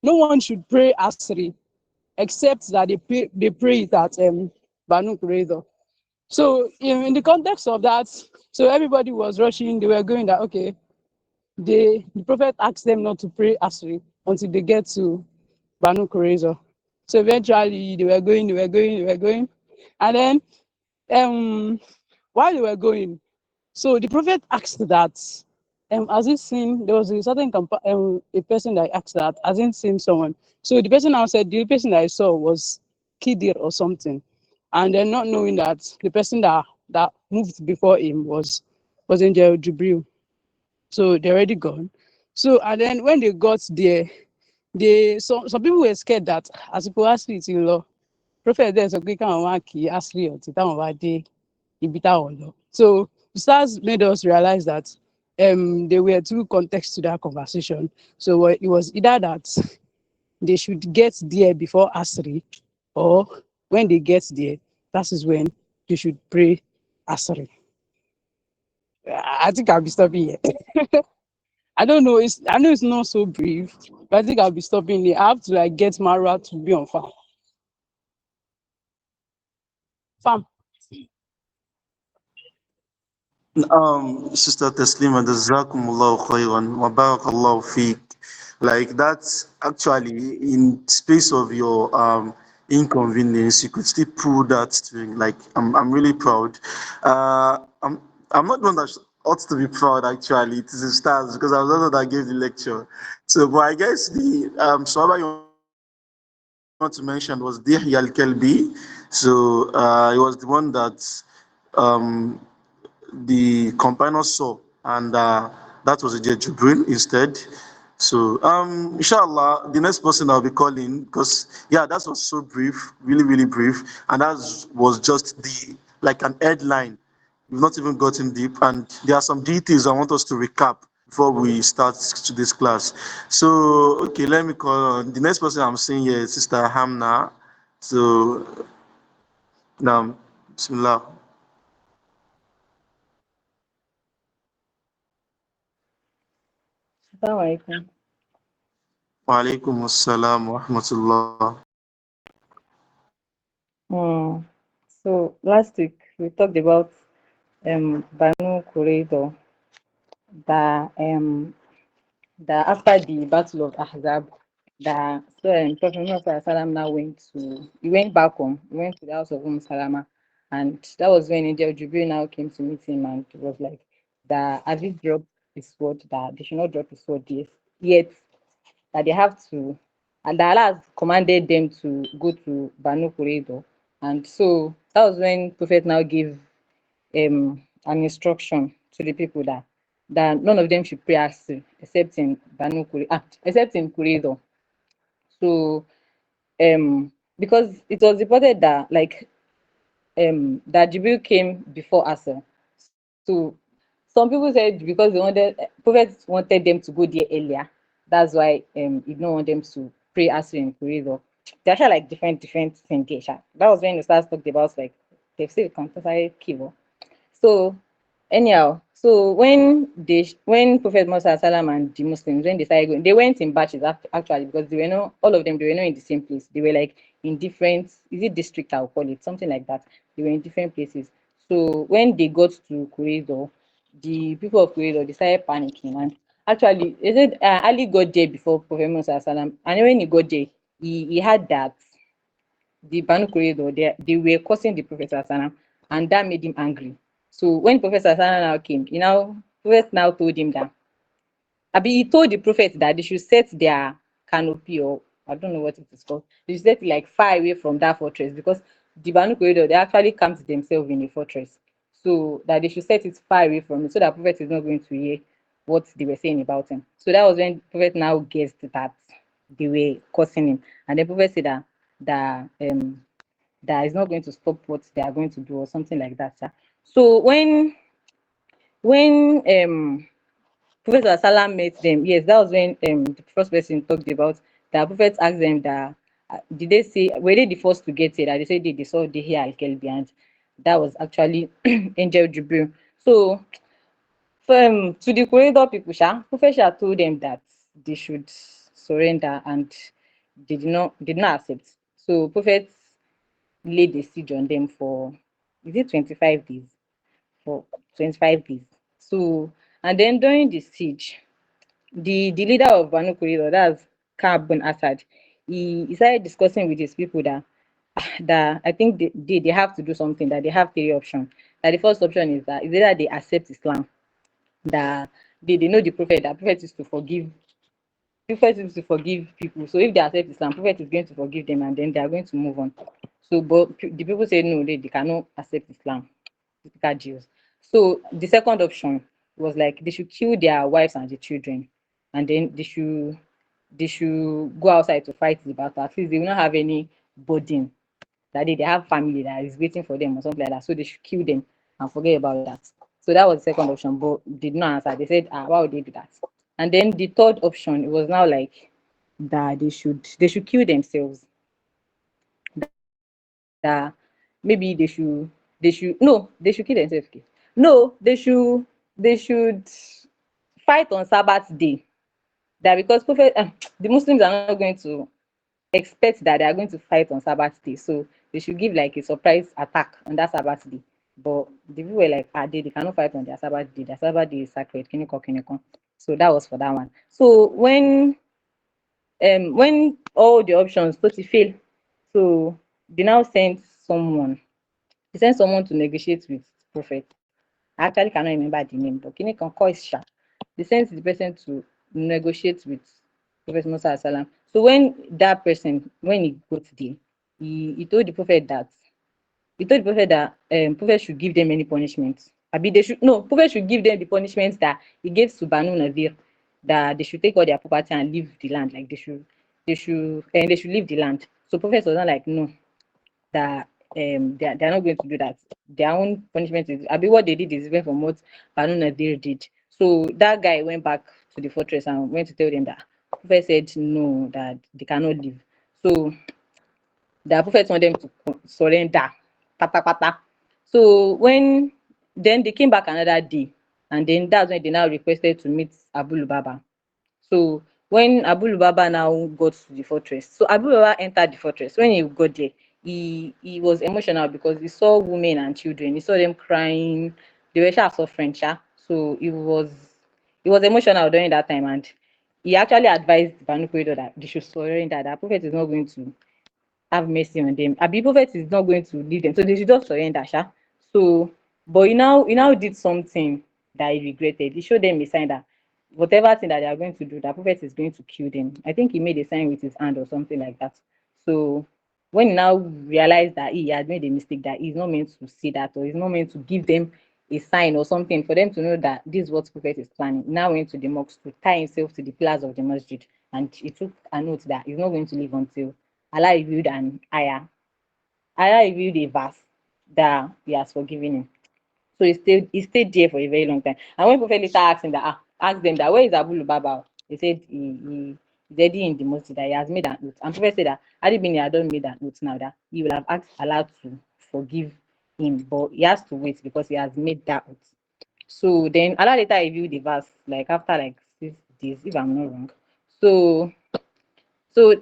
no one should pray Asri except that they pray it at Banu Qurayzah. So in the context of that, so everybody was rushing. They were going that okay. The prophet asked them not to pray Asri until they get to Banu Qurayzah. So eventually they were going, and then um while they were going, so the prophet asked that has he seen, there was a certain a person that asked that has he seen someone. So the person now said the person that I saw was Kidir or something, and then not knowing that the person that moved before him was Angel Jibril. So they're already gone. So and then when they got there, some people were scared that as people asked it, prophet there sọ pé káwọn wá kí ashley ọtí táwọn bá dé ibi táwọn lọ. So the stars made us realize that there were two contexts to that conversation. So it was either that they should get there before Asri, or when they get there, that is when they should pray Asri. I think I'll be stopping here. I don't know. I know it's not so brief, but I think I'll be stopping here. I have to like get Mara to be on farm. Farm. Sister Taslima, jazakumullahu khairan wa barakallahu feek. Like that's actually in space of your inconvenience, you could still pull that string. Like I'm really proud. I'm not one that ought to be proud actually. It is the stars because I was the one that gave the lecture. So, but I guess the Sahaba you want to mention was Dihya al-Kalbi. So he was the one that um the companion saw, and that was a Jibril instead. So, inshallah, the next person I'll be calling, because yeah, that was so brief, really, really brief, and that was just the like an headline. We've not even gotten deep, and there are some details I want us to recap before we start today's class. So, okay, let me call on the next person I'm seeing here is Sister Hamna. So, now, Bismillah. Assalamualaikum. Wa alaikum assalam wa rahmatullah. Hmm. So last week we talked about Banu Qurayza, that after the Battle of Ahzab, that Prophet Muhammad Sallam now went back home. He went to the house of Salama, and that was when Angel Jibril now came to meet him and was like that as he dropped his sword, that they should not drop his sword yet, that they have to, and that Allah has commanded them to go to Banu Qurayza. And so that was when Prophet now gave an instruction to the people that none of them should pray Asr except in except in Qurayza. So because it was reported that that Jibril came before Asr. So some people said because Prophet wanted them to go there earlier. That's why he didn't want them to pray Asr in Qurayza. They're actually like different things there. That was when the stars talked about like they've said contemporary keyboard. So anyhow, so when Prophet Muhammad Salam and the Muslims when they started going, they went in batches actually, because they were not all of them, they were not in the same place. They were like in different, is it district, I'll call it something like that. They were in different places. So when they got to Qurayza, the people of Qurayza, they started panicking, and actually is it Ali got there before Prophet Muhammad Salam, and when he got there, he had that the Banu Qurayza, they were cursing the Prophet Sallallahu, and that made him angry. So when Prophet Sallallahu now came, Prophet now told him that he told the Prophet that they should set their canopy, or I don't know what it is called. They should set it like far away from that fortress, because the Banu Qurayza, they actually camped themselves in a fortress. So that they should set it far away from it, so that Prophet is not going to hear what they were saying about him. So that was when Prophet now guessed that they were cursing him. And the Prophet said that is not going to stop what they are going to do, or something like that. Sir. So when Prophet Salam met them, yes, that was when the first person talked about that. Prophet asked them that did they say, were they the first to get it? That they said they saw the hair al-Kelbi, and that was actually Angel Jibril. So to the corridor people, Prophet told them that they should surrender, and they did not accept. So Prophet laid a siege on them for, is it 25 days? For 25 days. So, and then during the siege, the leader of Banu Qurayzah, that's Ka'b bin Assad, he started discussing with his people that that I think they have to do something, that they have three options. That the first option is that is either they accept Islam, that they know the prophet, that prophet is to forgive, prophet is to forgive people. So if they accept Islam, prophet is going to forgive them, and then they are going to move on. So but the people say no, they cannot accept Islam, typical Jews. So the second option was like they should kill their wives and the children, and then they should go outside to fight the battle. At least they will not have any burden, that they have family that is waiting for them or something like that. So they should kill them and forget about that. So that was the second option, but did not answer. They said, why would they do that? And then the third option, it was now like that they should kill themselves. That maybe they should no, they should kill themselves. Okay. No, they should fight on Sabbath day. That because prophet the Muslims are not going to expect that they are going to fight on Sabbath day. So they should give like a surprise attack on that Sabbath day. But the people were like, they cannot fight on their Sabbath day. Their Sabbath day is sacred. Kiniko, kiniko. So that was for that one. So when all the options totally fail, so they now sent someone to negotiate with prophet. I actually cannot remember the name, but kiniko call is sha. They sent the person to negotiate with Prophet Musa salam. So when that person, when he got there, he told the prophet that prophet should give them any punishment. Abi they should no, prophet should give them the punishment that he gave to Banu Nadir, that they should take all their property and leave the land. Like they should leave the land. So prophet was not like no, that they're not going to do that. Their own punishment is abi what they did is different from what Banu Nadir did. So that guy went back to the fortress and went to tell them that prophet said no, that they cannot leave. So the prophet want them to surrender patapata. So when then they came back another day, and then that's when they now requested to meet Abu Lubaba. So when Abu Lubaba now got to the fortress, so Abu Lubaba entered the fortress. When he got there, he was emotional because he saw women and children. He saw them crying. They were suffering. So he was emotional during that time, and he actually advised Banu Koido that they should surrender. That prophet is not going to have mercy on them. Abi prophet is not going to lead them, so they should just surrender, sha. So, but he now did something that he regretted. He showed them a sign that whatever thing that they are going to do, that prophet is going to kill them. I think he made a sign with his hand or something like that. So when he now realized that he had made a mistake, that he's not meant to see that, or he's not meant to give them a sign or something for them to know that this is what prophet is planning. He now went to the mosque to tie himself to the pillars of the masjid, and he took a note that he's not going to leave until Allah revealed an ayah. Allah revealed a verse that he has forgiven him. So he stayed there for a very long time. And when Prophet later asked them that where is Abu Lubaba? They said he's already in the mosque, that he has made an oath. And Prophet said that had he been here, don't made an oath now, that he will have asked Allah to forgive him, but he has to wait because he has made that oath. So then Allah later revealed the verse like after like 6 days, if I'm not wrong. So so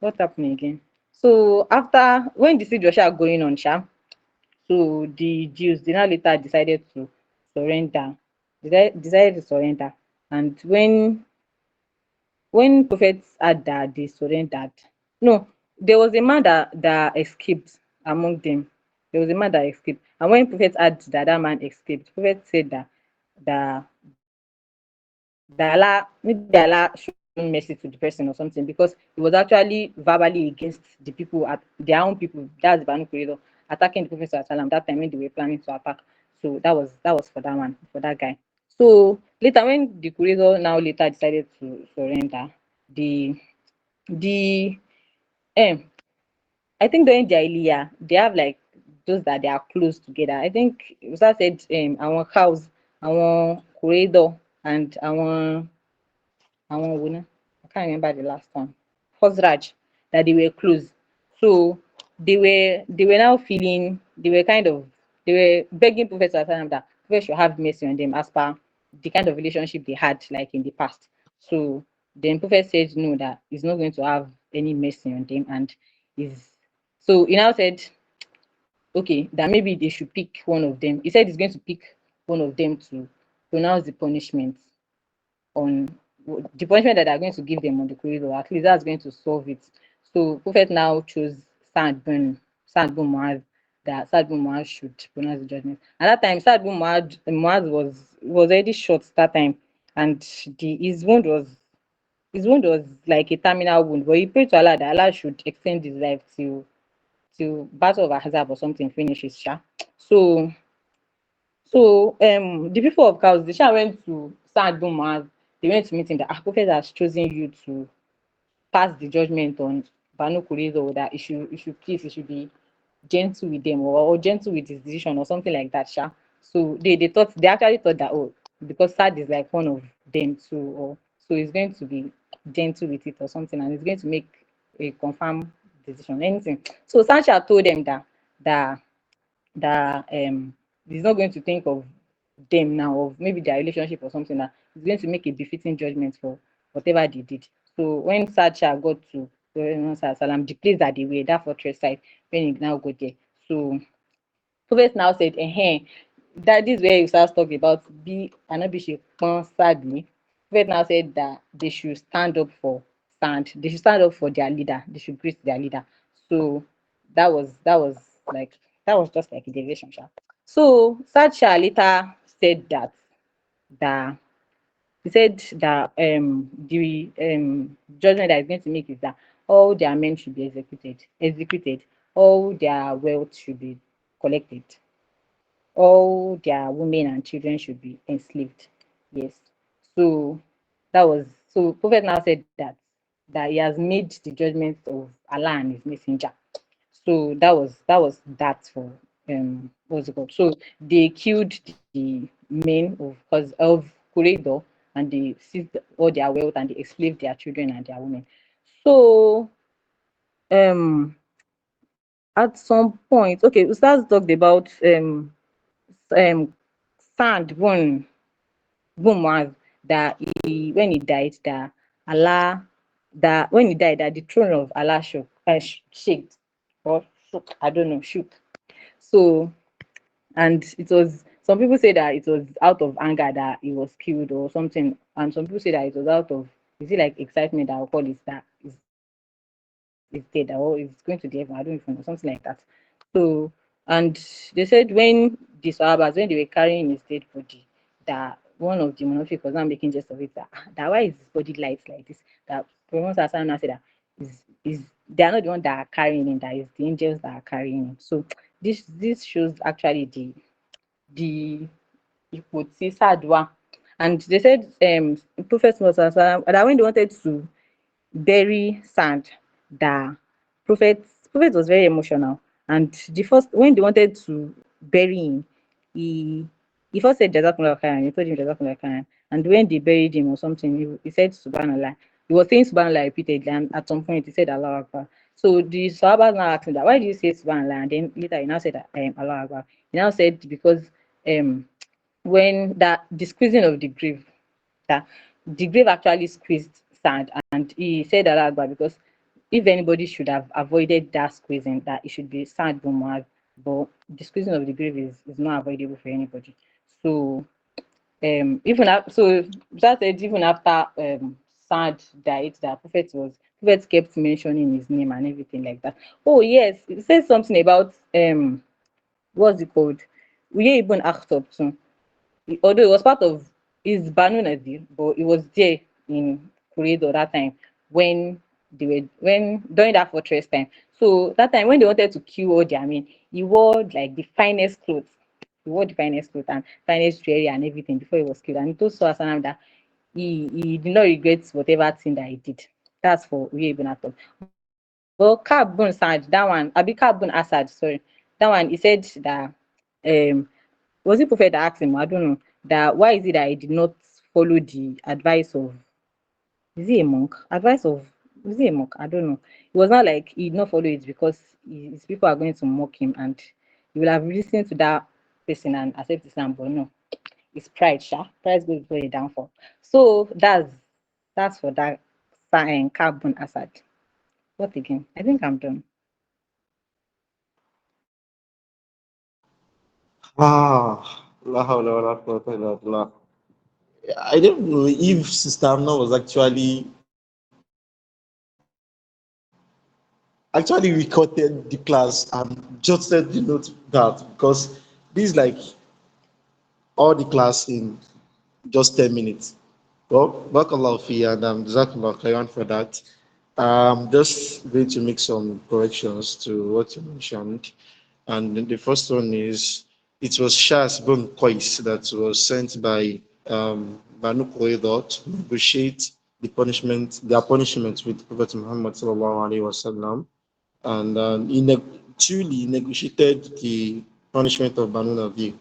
what happened again? So after when the siege was going on, so the Jews they now later decided to surrender. Decided to surrender. And when prophets had that they surrendered, no, there was a man that escaped among them. There was a man that escaped. And when prophets had that man escaped, prophet said that Allah, maybe Allah showed mercy to the person or something, because he was actually verbally against the people at their own people, that's Banu Qurayza, attacking the Prophet Sallallahu that time when they were planning to attack. So that was for that one, for that guy. So later when the Qurayza now later decided to surrender, the the um I think during Jahiliyyah, they have like those that they are close together. I think Usa said our house, our corridor, and our winner. I can't remember the last one. Hosraj, that they were close. So they were now feeling they were begging Prophet Sallallahu that Prophet should have mercy on them as per the kind of relationship they had like in the past. So Then Prophet said no, that he's not going to have any mercy on them, and is so he now said, okay, that maybe they should pick one of them. He said he's going to pick one of them to pronounce the punishment on the punishment that they're going to give them on the corridor. At least that's going to solve it. So Prophet now chose Sa'ad bin Mu'adh, that Sa'ad bin Mu'adh should pronounce the judgment. At that time, Sa'ad bin Mu'adh was already shot that time, and his wound was like a terminal wound. But he prayed to Allah that Allah should extend his life till Battle of Ahzab or something finishes. Sha. So the people of cows, they Sha went to Sa'ad bin Mu'adh. They went to meet him that Prophet has chosen you to pass the judgment on Banu Qurayzah, that it should be gentle with them, or gentle with his decision or something like that. Sha. So they actually thought that, oh, because Sad is like one of them too, or so he's going to be gentle with it or something, and he's going to make a confirmed decision, anything. So Sancha told them that that he's not going to think of them now, of maybe their relationship or something, that he's going to make a befitting judgment for whatever they did. So when Sacha got to Salam, the place that they were, that fortress site, when he now got there, so Prophet now said, that this is where you start talking about be Anabishi sadly. Prophet now said that they should they should stand up for their leader, they should greet their leader. So that was like that was just like a deviation. Sha. So Sacha later said that he said that the judgment that he's going to make is that all their men should be executed, all their wealth should be collected, all their women and children should be enslaved. Yes. So so Prophet now said that he has made the judgment of Allah and his messenger. So that for what's it called? So they killed the men of Quraydah, and they seized all their wealth, and they enslaved their children and their women. So um at some point, okay, Ustaz talked about um sand Boom was that when he died, Allah that when he died, that the throne of Allah shook or shook, I don't know, shook. So, and it was, some people say that it was out of anger that he was killed or something, and some people say that it was out of, is it like excitement, that I'll call it, that is dead or is going to the heaven, I don't even know, something like that. So, and they said when the Sahabas, when they were carrying his dead body, that one of the Munafiq was not making jest of it, that why is his body light like this? That Prophet Hassan now said that is they are not the one that are carrying him, that is the angels that are carrying him. So this shows actually the Sadwa. And they said Prophet Muhammad that when they wanted to bury sand, that prophet was very emotional, and the first when they wanted to bury him, he he first said Jazakumullah khairan, he told him Jazakumullah khairan, and when they buried him or something, he said Subhanallah. He was saying Subhanallah repeatedly, and at some point he said Allah Akbar. So the Sahabas now asked him that, why do you say Subhanallah? And then later he now said that Allah Akbar. He now said because um when that the squeezing of the grave, that the grave actually squeezed sand, and he said Allah Akbar because if anybody should have avoided that squeezing, that it should be sand bombard, but the squeezing of the grave is not avoidable for anybody. So so that said, even after Sand died, that prophet kept mentioning his name and everything like that. Oh yes, it says something about what's it called? We even Akhtab too, although it was part of his Banu Nadir, but it was there in Kuredo that time when when during that fortress time. So that time when they wanted to kill all their men, he wore like the finest clothes. He wore the finest clothes and finest jewelry and everything before he was killed. And he told Sawasanam that he did not regret whatever thing that he did. That's for Uye ibn Atom. Well, Kab bin Sad, that one, Abi Kab bin Asad, sorry, that one, he said that um was it Prophet that asked him? I don't know. That why is it that he did not follow the advice of, is he a monk? Advice of, is he a monk? I don't know. It was not like he did not follow it because his people are going to mock him, and he will have listened to that person and accept Islam, but no, it's pride, sha. Pride goes before a downfall. So That's for that carbon Assad. What again? I think I'm done. La hawla wa la quwwata illa billah. I don't know if Sister Amna was actually recorded the class and jotted the note that because this is like all the class in just 10 minutes. Well, barakallahu fi and jazakallah khairan for that. Just going to make some corrections to what you mentioned. And the first one is it was Shas bin Qais that was sent by Banu Qurayzah to negotiate their punishment with Prophet Muhammad sallallahu alaihi wasallam, and truly negotiated the punishment of Banu Nadir.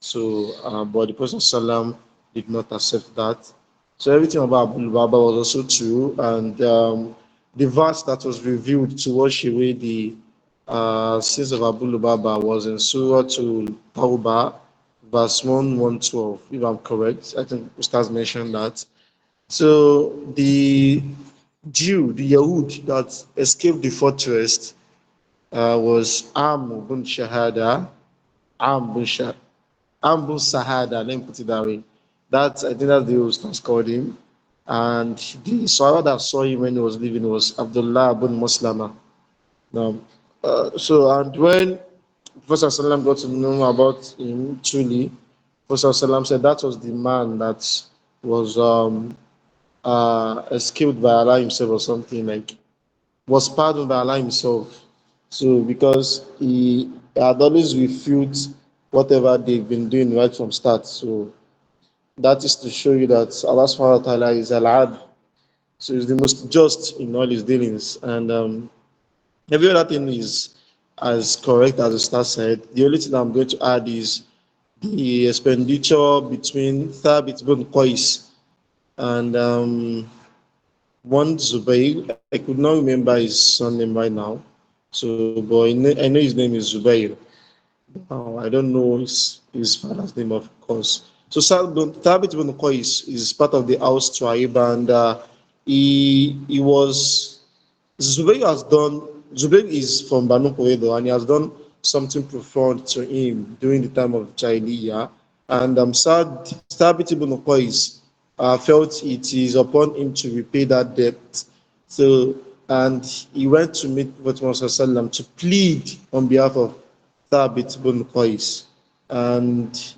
So, but the Prophet Sallam did not accept that. So everything about Abu Baba was also true, and the verse that was revealed to wash away the sins of Abu Lubaba was in Surah to Tawbah, verse 112, if I'm correct. I think Ustaz mentioned that. So the the Yahud that escaped the fortress was Am bin Shahada, Am bin Shahada. Ambu Sahada, let me put it that way. That's I think that's the Ustaz called him. And the Sahaba that saw him when he was leaving was Abdullah ibn Muslama. Now, so and when Prophet ﷺ got to know about him truly, Prophet ﷺ said that was the man that was escaped by Allah himself or something like was pardoned by Allah himself. So because he had always refused whatever they've been doing right from start. So that is to show you that Allah subhanahu wa ta'ala is al-ad. So he's the most just in all his dealings. And every other thing is as correct as the start said. The only thing I'm going to add is the expenditure between Thabit bin Qais and one Zubair. I could not remember his surname right now. So, but I know his name is Zubair. I don't know his father's name, of course. So Thabit ibn Qais is part of the Aus tribe, and he was Zubayr has done. Zubayr is from Banu Qurayza, and he has done something profound to him during the time of Jahiliyyah. And Thabit ibn Qais felt it is upon him to repay that debt. So, and he went to meet Prophet Muhammad to plead on behalf of Thabit ibn Qais and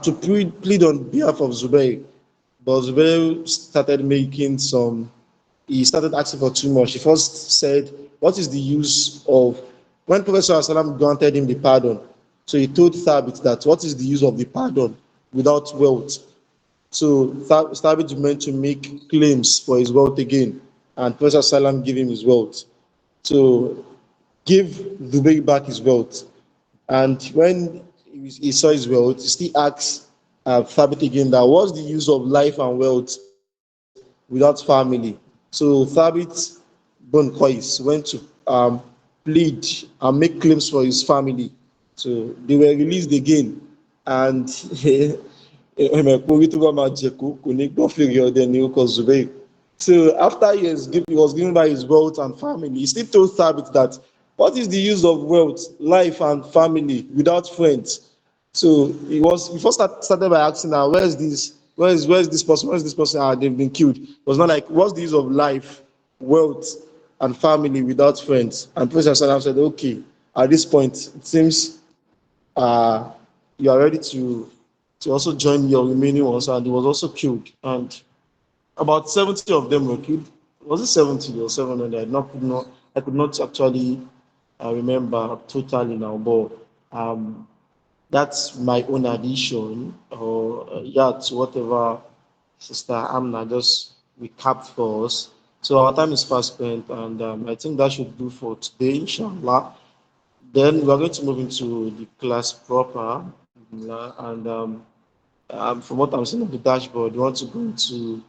to plead on behalf of Zubayr. But Zubayr started making he started asking for too much. He first said, what is the use of, when Prophet ﷺ granted him the pardon, so he told Thabit that, what is the use of the pardon without wealth? So Thabit meant to make claims for his wealth again, and Prophet ﷺ gave him his wealth. So give Zubayr back his wealth. And when he saw his wealth, he still asked Thabit again that what's the use of life and wealth without family? So Thabit bin Qais went to plead and make claims for his family. So they were released again. And so after he was given by his wealth and family, he still told Thabit that what is the use of wealth, life, and family without friends? So he first started by asking now, where's this person? Where's this person? They've been killed. It was not like, what's the use of life, wealth, and family without friends? And Prophet said, okay, at this point, it seems uh, you are ready to also join your remaining ones, and he was also killed. And about 70 of them were killed. Was it 70 or 700? I could not actually remember totally now, but that's my own addition, or yeah, to whatever Sister Amna just recapped for us. So our time is fast spent, and I think that should do for today, inshallah. Then we are going to move into the class proper, and from what I'm seeing on the dashboard, we want to go into